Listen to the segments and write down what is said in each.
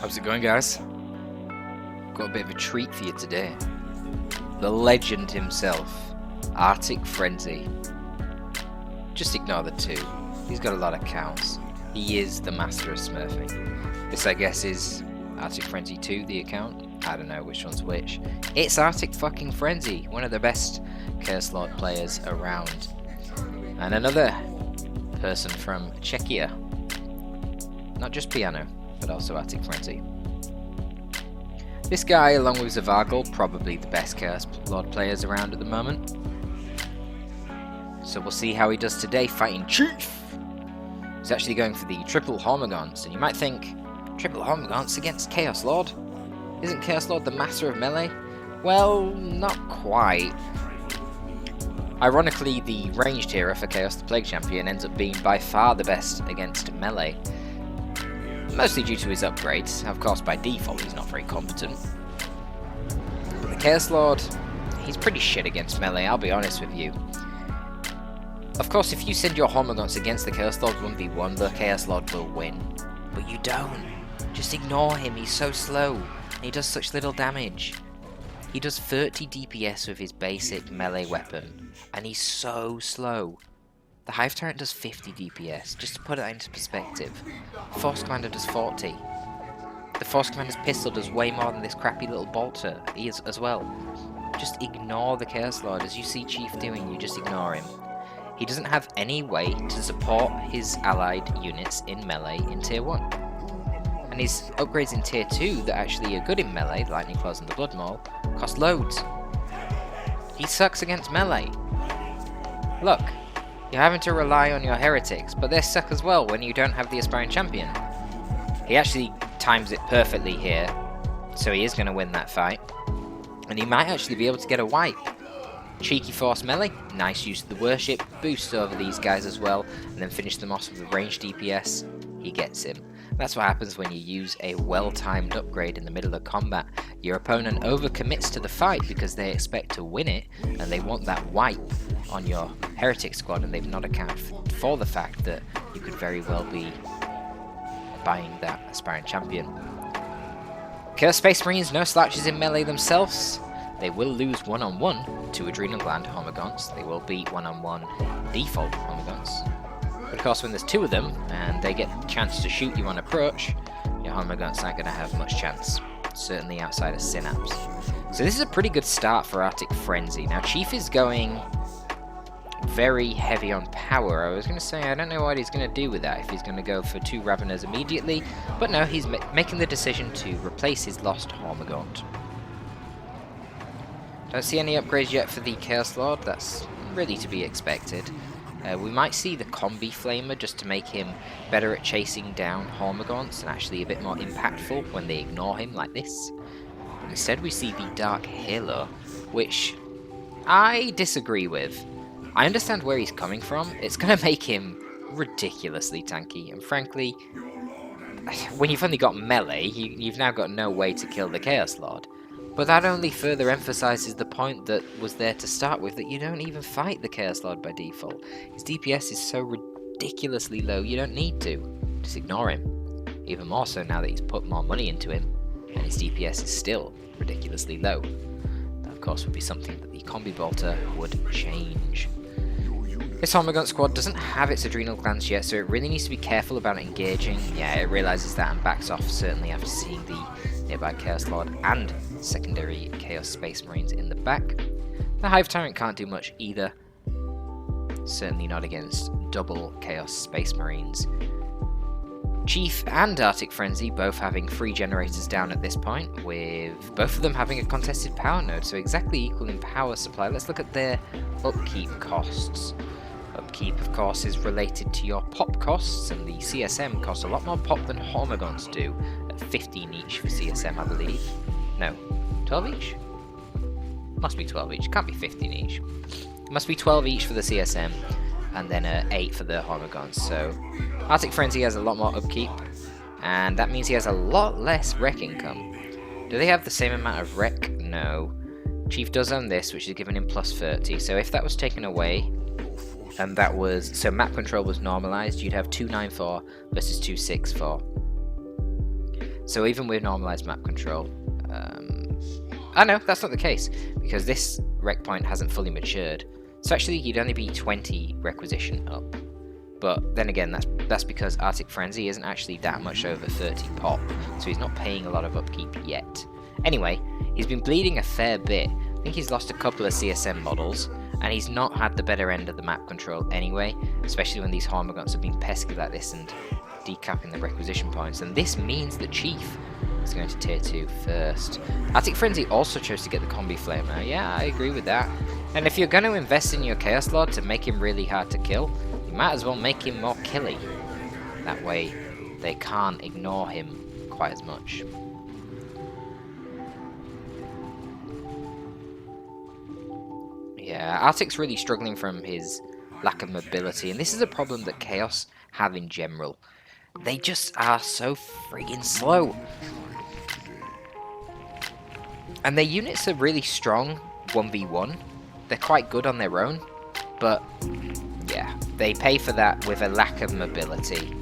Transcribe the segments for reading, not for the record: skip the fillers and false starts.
How's it going, guys? Got a bit of a treat for you today. The legend himself, ArcticFrenzy. Just ignore the two. He's got a lot of counts. He is the master of smurfing. This, I guess, is ArcticFrenzy 2, the account. I don't know which one's which. It's ArcticFrenzy, one of the best Curse Lord players around. And another person from Czechia. Not just piano, but also ArcticFrenzy. This guy, along with Zavargl, probably the best Curse Lord players around at the moment. So we'll see how he does today fighting Chief! He's actually going for the triple Hormagaunts, and you might think, triple Hormagaunts against Chaos Lord? Isn't Chaos Lord the master of melee? Well, not quite. Ironically, the ranged hero for Chaos the Plague Champion ends up being by far the best against melee. Mostly due to his upgrades. Of course, by default, he's not very competent. But the Chaos Lord, he's pretty shit against melee, I'll be honest with you. Of course, if you send your Hormagaunts against the Chaos Lord 1v1, the Chaos Lord will win. But you don't. Just ignore him, he's so slow. And he does such little damage. He does 30 DPS with his basic melee weapon. And he's so slow. The Hive Tyrant does 50 DPS, just to put it into perspective. Force Commander does 40. The Force Commander's pistol does way more than this crappy little bolter is as well. Just ignore the Chaos Lord. As you see Chief doing, you just ignore him. He doesn't have any way to support his allied units in melee in Tier 1. And his upgrades in Tier 2 that actually are good in melee, Lightning Claws and the Blood Maul, cost loads. He sucks against melee. Look. You're having to rely on your heretics, but they suck as well when you don't have the aspiring champion. He actually times it perfectly here, so he is going to win that fight. And he might actually be able to get a wipe. Cheeky force melee, nice use of the worship, boost over these guys as well, and then finish them off with a ranged DPS. He gets him. That's what happens when you use a well-timed upgrade in the middle of combat. Your opponent overcommits to the fight because they expect to win it, and they want that wipe on your heretic squad, and they've not accounted for the fact that you could very well be buying that aspiring champion. Curse Space Marines, no slouches in melee themselves. They will lose one-on-one to Adrenal Gland Hormagaunts. They will beat one-on-one default Hormagaunts. But of course, when there's two of them, and they get a chance to shoot you on approach, your Hormagaunts aren't going to have much chance. Certainly outside of Synapse. So this is a pretty good start for ArcticFrenzy. Now, Chief is going very heavy on power. I was going to say, I don't know what he's going to do with that, if he's going to go for 2 Raveners immediately. But no, he's making the decision to replace his lost Hormagaunt. Don't see any upgrades yet for the Chaos Lord. That's really to be expected. We might see the Combi Flamer just to make him better at chasing down Hormagaunts and actually a bit more impactful when they ignore him like this. But instead we see the Dark Halo, which I disagree with. I understand where he's coming from. It's going to make him ridiculously tanky, and frankly, when you've only got melee, you've now got no way to kill the Chaos Lord. But that only further emphasises the point that was there to start with, that you don't even fight the Chaos Lord by default. His DPS is so ridiculously low, you don't need to. Just ignore him. Even more so now that he's put more money into him, and his DPS is still ridiculously low. That, of course, would be something that the Combi Bolter would change. This Hormagaunt squad doesn't have its Adrenal Glands yet, so it really needs to be careful about engaging. Yeah, it realises that and backs off, certainly after seeing the nearby Chaos Lord and secondary Chaos Space Marines in the back. The Hive Tyrant can't do much either. Certainly not against double Chaos Space Marines. Chief and ArcticFrenzy both having 3 generators down at this point, with both of them having a contested power node, so exactly equal in power supply. Let's look at their upkeep costs. Upkeep, of course, is related to your pop costs, and the CSM costs a lot more pop than Hormagaunts do, at 15 each for CSM, I believe. No, 12 each? Must be 12 each, can't be 15 each. It must be 12 each for the CSM, and then 8 for the Hormagaunts, so ArcticFrenzy has a lot more upkeep, and that means he has a lot less rec income. Do they have the same amount of rec? No. Chief does own this, which is giving him plus 30, so if that was taken away, and that was, so map control was normalized, you'd have 294 versus 264. So even with normalized map control, no, that's not the case, because this rec point hasn't fully matured. So actually you'd only be 20 requisition up. But then again, that's because ArcticFrenzy isn't actually that much over 30 pop, so he's not paying a lot of upkeep yet. Anyway, he's been bleeding a fair bit. I think he's lost a couple of CSM models, and he's not had the better end of the map control anyway, especially when these Hormagaunts have been pesky like this and decapping the requisition points. And this means the Chief is going to tier 2 first. ArcticFrenzy also chose to get the Combi Flamer. Yeah, I agree with that. And if you're going to invest in your Chaos Lord to make him really hard to kill, you might as well make him more killy. That way they can't ignore him quite as much. Yeah, Arctic's really struggling from his lack of mobility, and this is a problem that Chaos have in general. They just are so friggin' slow. And their units are really strong 1v1. They're quite good on their own, but yeah, they pay for that with a lack of mobility.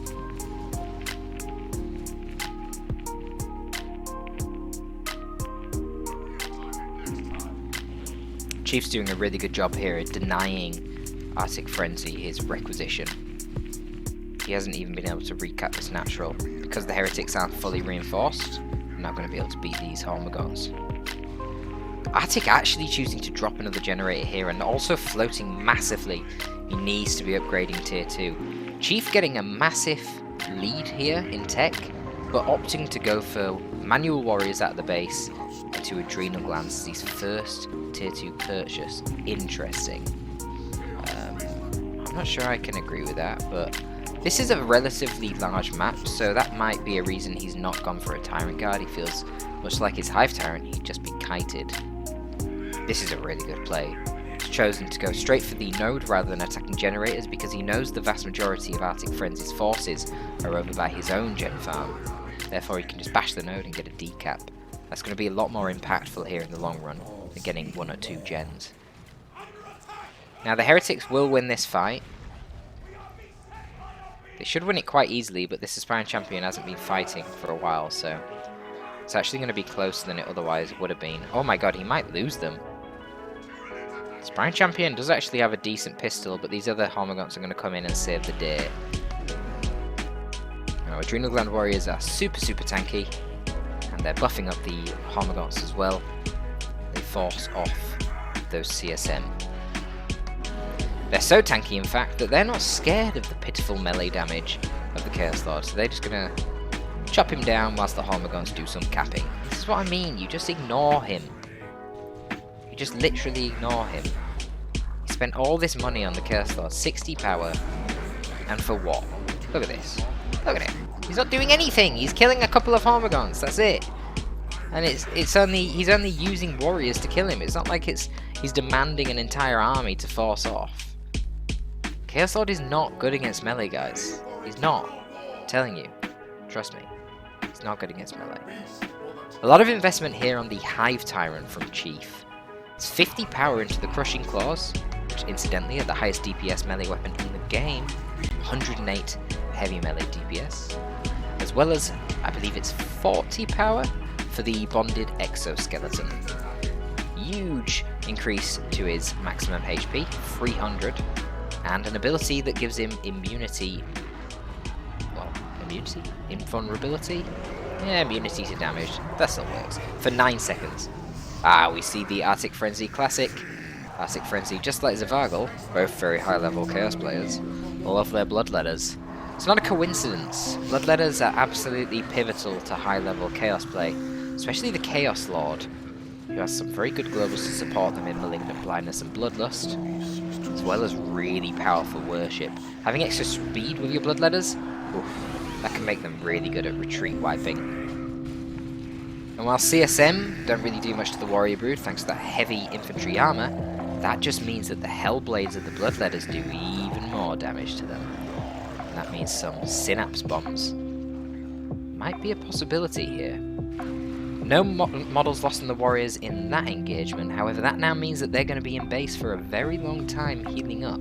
Chief's doing a really good job here at denying ArcticFrenzy his requisition. He hasn't even been able to recap this natural. Because the heretics aren't fully reinforced, I'm not going to be able to beat these Hormagaunts. Arctic actually choosing to drop another generator here and also floating massively. He needs to be upgrading tier 2. Chief getting a massive lead here in tech, but opting to go for manual warriors at the base into adrenal glands as his first tier 2 purchase. Interesting. I'm not sure I can agree with that, but this is a relatively large map, so that might be a reason he's not gone for a Tyrant Guard. He feels much like his Hive Tyrant, he'd just be kited. This is a really good play. He's chosen to go straight for the node rather than attacking generators because he knows the vast majority of ArcticFrenzy's forces are over by his own gen farm. Therefore he can just bash the node and get a decap. That's going to be a lot more impactful here in the long run than getting 1 or 2 gens. Now the heretics will win this fight. They should win it quite easily, but this aspiring champion hasn't been fighting for a while, so it's actually going to be closer than it otherwise would have been. Oh my god, he might lose them. Aspiring champion does actually have a decent pistol, but these other Hormagaunts are going to come in and save the day. Now, Adrenal Gland Warriors are super tanky, and they're buffing up the Hormagaunts as well. They force off those CSM. They're so tanky, in fact, that they're not scared of the pitiful melee damage of the Chaos Lord, so they're just going to chop him down whilst the Hormagaunts do some capping. This is what I mean, you just ignore him. You just literally ignore him. He spent all this money on the Chaos Lord, 60 power, and for what? Look at this. Look at him. He's not doing anything. He's killing a couple of Hormagaunts, that's it. And he's only using warriors to kill him. It's not like he's demanding an entire army to force off. Chaos Lord is not good against melee, guys. He's not. I'm telling you. Trust me. He's not good against melee. A lot of investment here on the Hive Tyrant from Chief. It's 50 power into the Crushing Claws, which incidentally are the highest DPS melee weapon in the game. 108 heavy melee DPS. As well as, I believe it's 40 power for the Bonded Exoskeleton. Huge increase to his maximum HP, 300. And an ability that gives him immunity. Well, immunity? Invulnerability? Yeah, immunity to damage. That still works. For 9 seconds. Ah, we see the ArcticFrenzy classic. ArcticFrenzy, just like Zavagal, both very high level Chaos players, love their Bloodletters. It's not a coincidence. Bloodletters are absolutely pivotal to high level Chaos play, especially the Chaos Lord, who has some very good globals to support them in Malignant Blindness and Bloodlust, as well as really powerful worship. Having extra speed with your Bloodletters, that can make them really good at retreat wiping. And while CSM don't really do much to the Warrior Brood thanks to that heavy infantry armor, that just means that the Hellblades of the Bloodletters do even more damage to them. And that means some Synapse Bombs might be a possibility here. No models lost in the Warriors in that engagement, however that now means that they're going to be in base for a very long time healing up.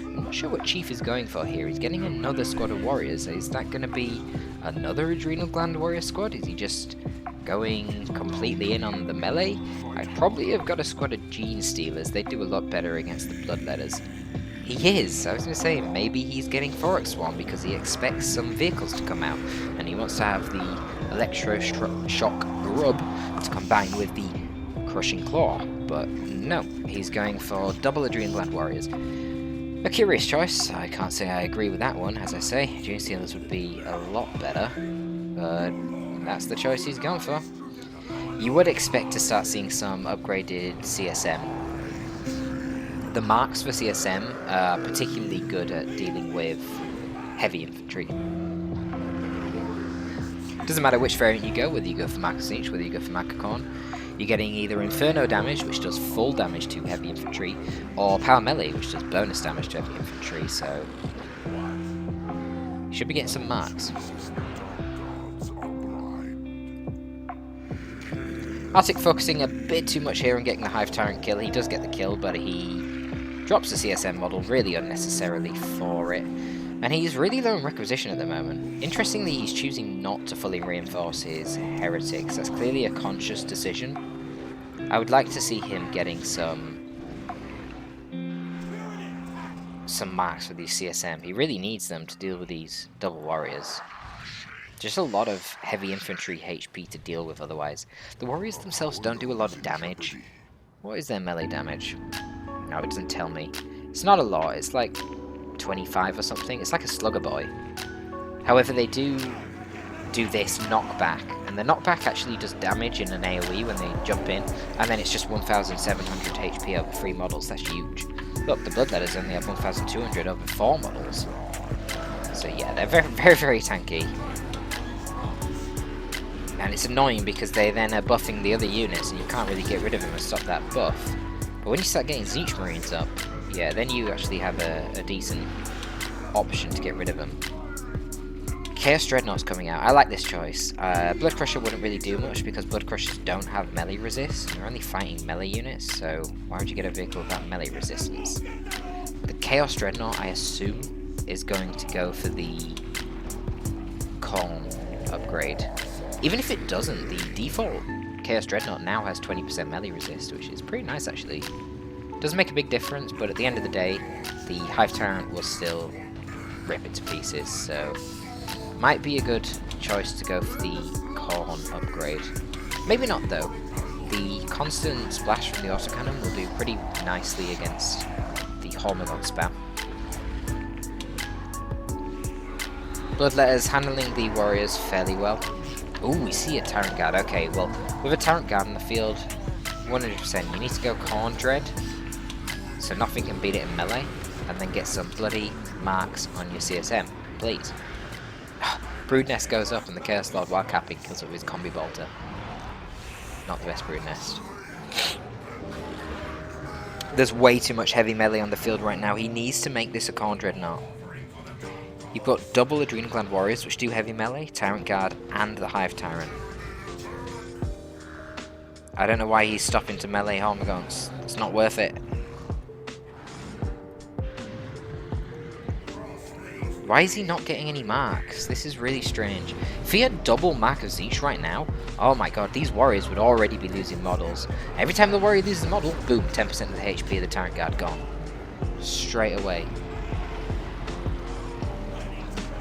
I'm not sure what Chief is going for here. He's getting another squad of warriors. Is that going to be another Adrenal Gland warrior squad? Is he just going completely in on the melee? I'd probably have got a squad of Gene Stealers. They do a lot better against the Bloodletters. He is. I was going to say, maybe he's getting Thorax Swarm because he expects some vehicles to come out, and he wants to have the Electroshock Grub to combine with the Crushing Claw. But no, he's going for double Adrenal Gland Warriors. A curious choice. I can't say I agree with that one. As I say, Gene Stealers would be a lot better, but that's the choice he's gone for. You would expect to start seeing some upgraded CSM. The marks for CSM are particularly good at dealing with heavy infantry. Doesn't matter which variant you go, whether you go for Mark of Siege, whether you go for Makacorn, you're getting either Inferno damage, which does full damage to heavy infantry, or Power Melee, which does bonus damage to heavy infantry, so you should be getting some marks. Arctic focusing a bit too much here on getting the Hive Tyrant kill. He does get the kill, but he drops the CSM model really unnecessarily for it. And he's really low in requisition at the moment. Interestingly, he's choosing not to fully reinforce his heretics. That's clearly a conscious decision. I would like to see him getting some marks with these CSM. He really needs them to deal with these double warriors. Just a lot of heavy infantry HP to deal with otherwise. The warriors themselves don't do a lot of damage. What is their melee damage? No, it doesn't tell me. It's not a lot, it's like 25 or something. It's like a Slugger Boy. However, they do this knockback, and the knockback actually does damage in an AoE when they jump in, and then it's just 1,700 HP over 3 models. That's huge. Look, the Bloodletters only have 1,200 over 4 models. So yeah, they're very, very, very tanky. And it's annoying because they then are buffing the other units, and you can't really get rid of them and stop that buff. But when you start getting Zeech Marines up, yeah, then you actually have a decent option to get rid of them. Chaos Dreadnought's coming out. I like this choice. Blood Crusher wouldn't really do much because Blood Crushers don't have melee resist. They're only fighting melee units, so why would you get a vehicle without melee resistance? The Chaos Dreadnought, I assume, is going to go for the Calm upgrade. Even if it doesn't, the default Chaos Dreadnought now has 20% melee resist, which is pretty nice actually. Doesn't make a big difference, but at the end of the day, the Hive Tyrant will still rip it to pieces, so might be a good choice to go for the Corn upgrade. Maybe not though. The constant splash from the autocannon will do pretty nicely against the Hormigont spam. Bloodletters handling the warriors fairly well. Ooh, we see a Tyrant Guard. Okay, well, with a Tyrant Guard in the field, 100%, you need to go Corn Dread, so nothing can beat it in melee, and then get some bloody marks on your CSM, please. Brood Nest goes up, and the Chaos Lord, while capping, kills it with his Combi Bolter. Not the best Brood Nest. There's way too much heavy melee on the field right now. He needs to make this a Corn Dreadnought. You've got double Adrenal Gland Warriors, which do heavy melee, Tyrant Guard, and the Hive Tyrant. I don't know why he's stopping to melee Hormigons. It's not worth it. Why is he not getting any marks? This is really strange. If he had double Mark of Zeech right now, oh my god, these warriors would already be losing models. Every time the warrior loses a model, boom, 10% of the HP of the Tyrant Guard gone. Straight away.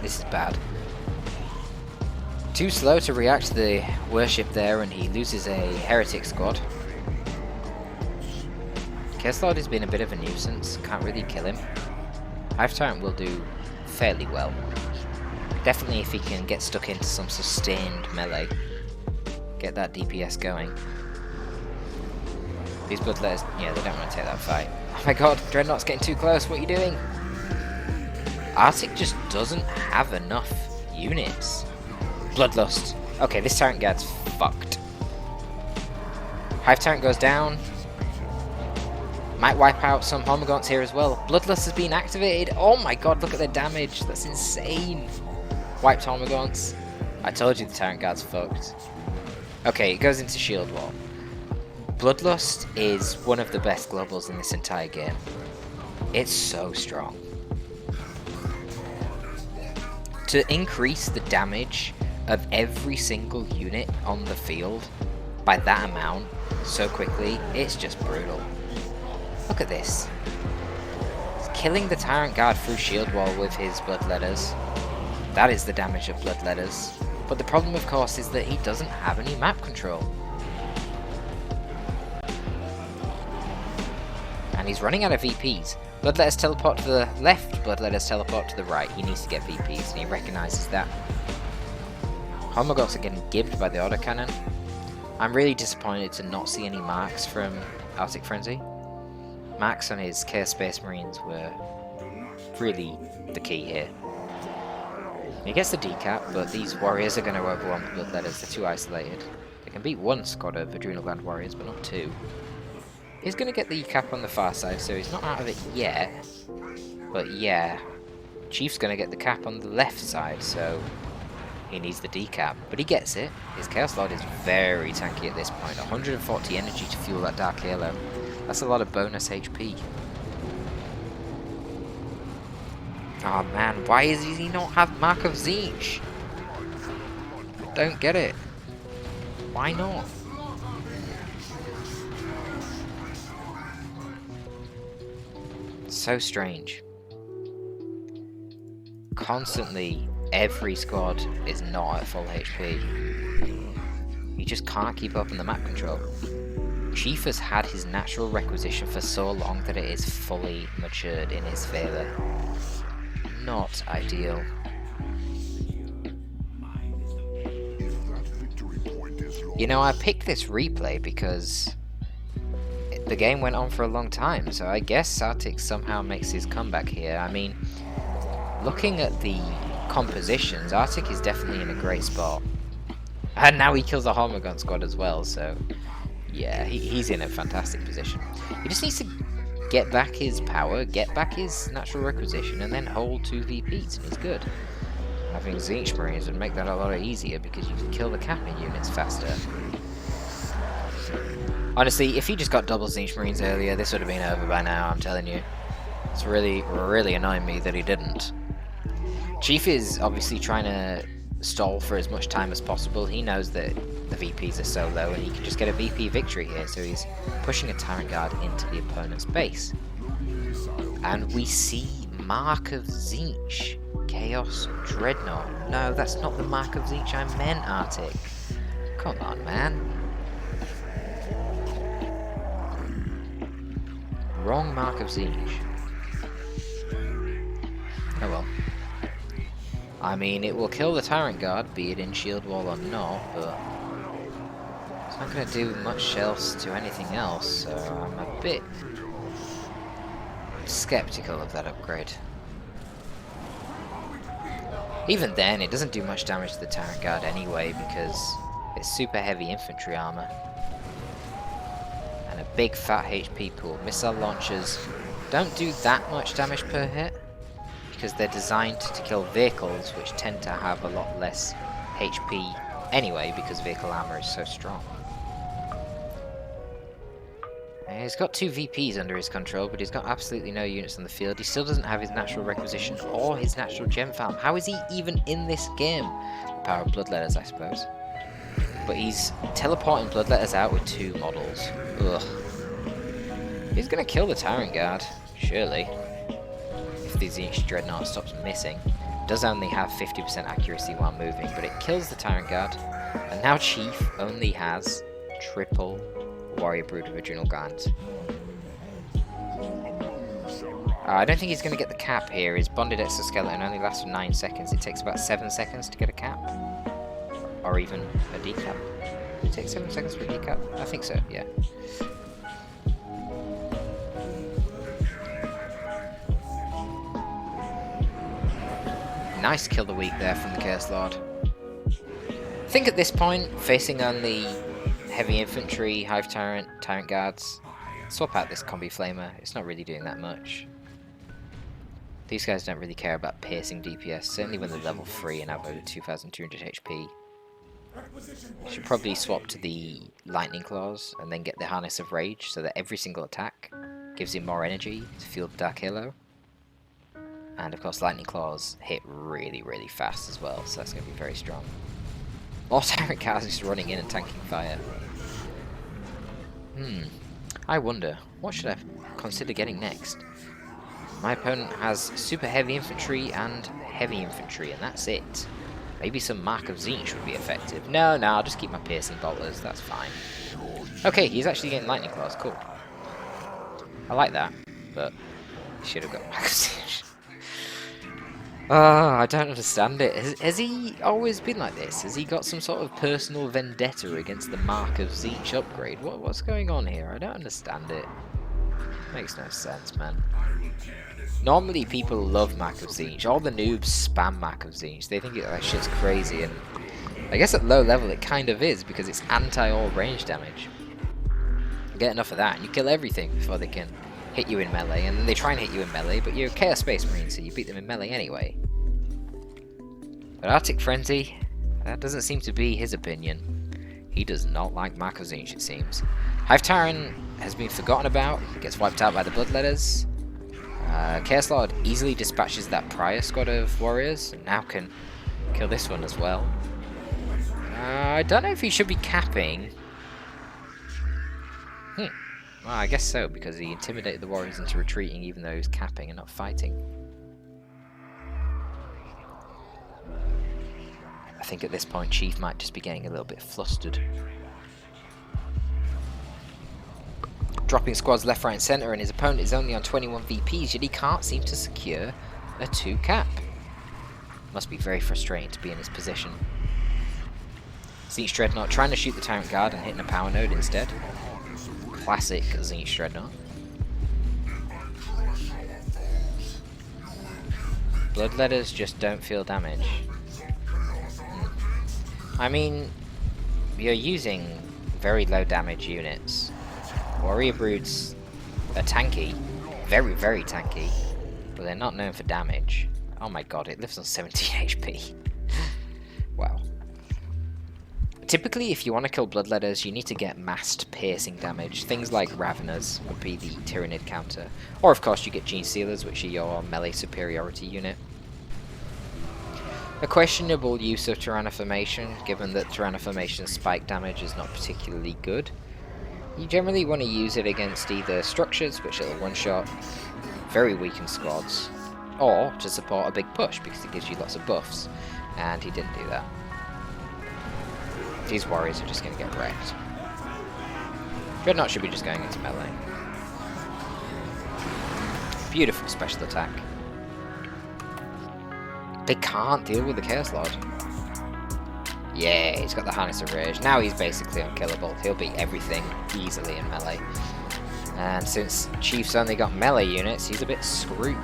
This is bad. Too slow to react to the worship there, and he loses a heretic squad. Chaos Lord has been a bit of a nuisance, can't really kill him. Hive Tyrant will do fairly well. Definitely if he can get stuck into some sustained melee. Get that DPS going. These Bloodletters, yeah, they don't want to take that fight. Oh my god, Dreadnought's getting too close, what are you doing? Arctic just doesn't have enough units. Bloodlust. Okay, this Tyrant Guard's fucked. Hive Tyrant goes down. Might wipe out some Hormigons here as well. Bloodlust has been activated. Oh my god, look at the damage. That's insane. Wiped Hormigons. I told you the Tyrant Guard's fucked. Okay, it goes into Shield Wall. Bloodlust is one of the best globals in this entire game. It's so strong. To increase the damage of every single unit on the field by that amount so quickly, it's just brutal. Look at this. He's killing the Tyrant Guard through shield wall with his Bloodletters. That is the damage of Bloodletters. But the problem, of course, is that he doesn't have any map control. And he's running out of VPs. Bloodletters teleport to the left, Bloodletters teleport to the right. He needs to get VPs, and he recognises that. Homogots are getting gibbed by the autocannon. I'm really disappointed to not see any marks from ArcticFrenzy. Marks on his Chaos Space Marines were really the key here. He gets the decap, but these warriors are going to overwhelm the Bloodletters. They're too isolated. They can beat one squad of Adrenal Gland warriors, but not two. He's going to get the cap on the far side, so he's not out of it yet. But yeah, Chief's going to get the cap on the left side, so he needs the decap. But he gets it. His Chaos Lord is very tanky at this point. 140 energy to fuel that Dark Halo. That's a lot of bonus HP. Oh man, why does he not have Mark of Tzeentch? Don't get it. Why not? So strange. Constantly, every squad is not at full HP. You just can't keep up on the map control. Chief has had his natural requisition for so long that it is fully matured in his favour. Not ideal. You know, I picked this replay because the game went on for a long time, so I guess Arctic somehow makes his comeback here. I mean, looking at the compositions, Arctic is definitely in a great spot. And now he kills the Hormogon squad as well, so yeah, he's in a fantastic position. He just needs to get back his power, get back his natural requisition, and then hold 2 VPs, and he's good. Having Tzeentch Marines would make that a lot easier because you can kill the capping units faster. Honestly, if he just got double Tzeentch Marines earlier, this would have been over by now, I'm telling you. It's really, really annoying me that he didn't. Chief is obviously trying to stall for as much time as possible. He knows that the VPs are so low and he can just get a VP victory here, so he's pushing a Tyrant Guard into the opponent's base. And we see Mark of Tzeentch. Chaos Dreadnought. No, that's not the Mark of Tzeentch I meant, Arctic. Come on, man. Wrong Mark of Tzeentch. Oh well. I mean, it will kill the Tyrant Guard, be it in shield wall or not, but it's not going to do much else to anything else, so I'm a bit skeptical of that upgrade. Even then, it doesn't do much damage to the Tyrant Guard anyway, because it's super heavy infantry armor. And a big fat HP pool. Missile launchers don't do that much damage per hit, because they're designed to kill vehicles, which tend to have a lot less HP anyway, because vehicle armor is so strong. And he's got 2 VPs under his control, but he's got absolutely no units on the field. He still doesn't have his natural requisition or his natural gem farm. How is he even in this game? The power of Bloodletters, I suppose. But he's teleporting Bloodletters out with 2 models. Ugh. He's gonna kill the Tyrant Guard, surely. The Tzeentch Dreadnought stops missing. It does only have 50% accuracy while moving, but it kills the Tyrant Guard. And now Chief only has triple Warrior Brood of Adrenal Glands. I don't think he's going to get the cap here. His Bonded Exoskeleton only lasts for 9 seconds. It takes about 7 seconds to get a cap. Or even a decap. It takes 7 seconds for a decap? I think so, yeah. Nice kill the week there from the Chaos Lord. I think at this point, facing on the heavy infantry, Hive Tyrant, Tyrant Guards, swap out this Combi Flamer. It's not really doing that much. These guys don't really care about piercing DPS, certainly when they're level 3 and have over 2200 HP. Should probably swap to the Lightning Claws and then get the Harness of Rage so that every single attack gives him more energy to field the Dark Halo. And of course Lightning Claws hit really, really fast as well, so that's going to be very strong. More Tyrant Guards just running in and tanking fire. I wonder, what should I consider getting next? My opponent has super heavy infantry and heavy infantry, and that's it. Maybe some Mark of Tzeentch would be effective. No, I'll just keep my piercing bolters, that's fine. Okay, he's actually getting Lightning Claws, cool. I like that, but he should have got Mark of Tzeentch. I don't understand it. Has he always been like this? Has he got some sort of personal vendetta against the Mark of Tzeentch upgrade? What's going on here? I don't understand it. Makes no sense, man. Normally people love Mark of Tzeentch. All the noobs spam Mark of Tzeentch. They think that shit's crazy, and I guess at low level it kind of is, because it's anti-all range damage. You get enough of that and you kill everything before they can hit you in melee, and then they try and hit you in melee, but you're Chaos Space Marine, so you beat them in melee anyway. But ArcticFrenzy, that doesn't seem to be his opinion. He does not like Mark of Tzeentch, it seems. Hive Tyrant has been forgotten about, gets wiped out by the Bloodletters. Chaos Lord easily dispatches that prior squad of warriors, and now can kill this one as well. I don't know if he should be capping. Well, I guess so, because he intimidated the warriors into retreating even though he was capping and not fighting. I think at this point Chief might just be getting a little bit flustered. Dropping squads left, right and centre, and his opponent is only on 21 VPs, yet he can't seem to secure a 2 cap. Must be very frustrating to be in his position. Tzeentch Dreadnought trying to shoot the Tyrant Guard and hitting a power node instead. Classic Tzeentch Dreadnought. Bloodletters just don't feel damage. I mean, you're using very low damage units. Warrior Broods are tanky, very, very tanky, but they're not known for damage. Oh my god, it lives on 17 HP. Wow. Typically, if you want to kill Bloodletters, you need to get massed piercing damage. Things like Raveners would be the Tyrannid counter. Or, of course, you get Gene Sealers, which are your melee superiority unit. A questionable use of Tyrannoformation, given that Tyrannoformation's spike damage is not particularly good. You generally want to use it against either structures, which are one-shot, very weakened squads, or to support a big push, because it gives you lots of buffs. And he didn't do that. These warriors are just going to get wrecked. Dreadnought should be just going into melee. Beautiful special attack. They can't deal with the Chaos Lord. Yeah, he's got the Harness of Rage. Now he's basically unkillable. He'll beat everything easily in melee. And since Chief's only got melee units, he's a bit screwed.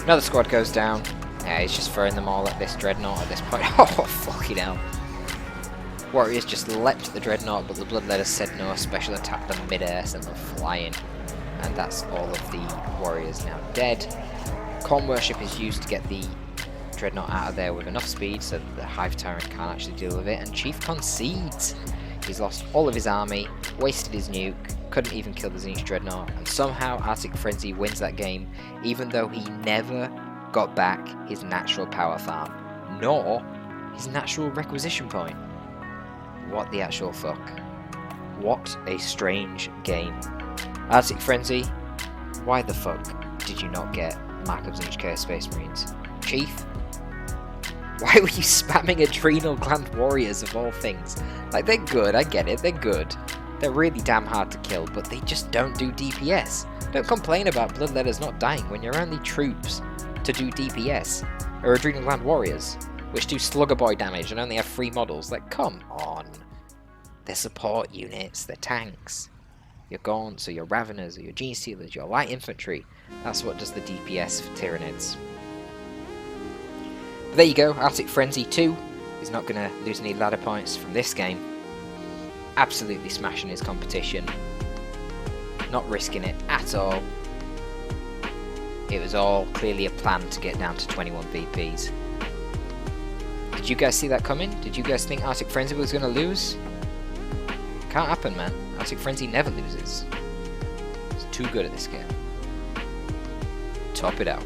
Another squad goes down. Yeah, he's just throwing them all at this Dreadnought at this point. Oh, fucking hell. Warriors just leapt at the Dreadnought, but the Bloodletters said no, special attacked them mid-air, sent them flying. And that's all of the warriors now dead. Corn Worship is used to get the Dreadnought out of there with enough speed so that the Hive Tyrant can't actually deal with it, and Chief concedes. He's lost all of his army, wasted his nuke, couldn't even kill the Tzeentch Dreadnought, and somehow ArcticFrenzy wins that game, even though he never got back his natural power farm, nor his natural requisition point. What the actual fuck? What a strange game. ArcticFrenzy, why the fuck did you not get Mark of Tzeentch Chaos Space Marines? Chief? Why were you spamming Adrenal Gland Warriors of all things? Like, they're good, I get it, they're good. They're really damn hard to kill, but they just don't do DPS. Don't complain about Bloodletters not dying when your only troops to do DPS are Adrenal Gland Warriors, which do Slugger Boy damage and only have 3 models. Like, come on. They're support units, they're tanks. Your Gaunts, or your Raveners, or your Gene Stealers, your Light Infantry. That's what does the DPS for Tyrannids. But there you go, ArcticFrenzy 2 is not going to lose any ladder points from this game. Absolutely smashing his competition. Not risking it at all. It was all clearly a plan to get down to 21 VPs. Did you guys see that coming? Did you guys think ArcticFrenzy was going to lose? Can't happen, man. ArcticFrenzy never loses. It's too good at this game. Top it out.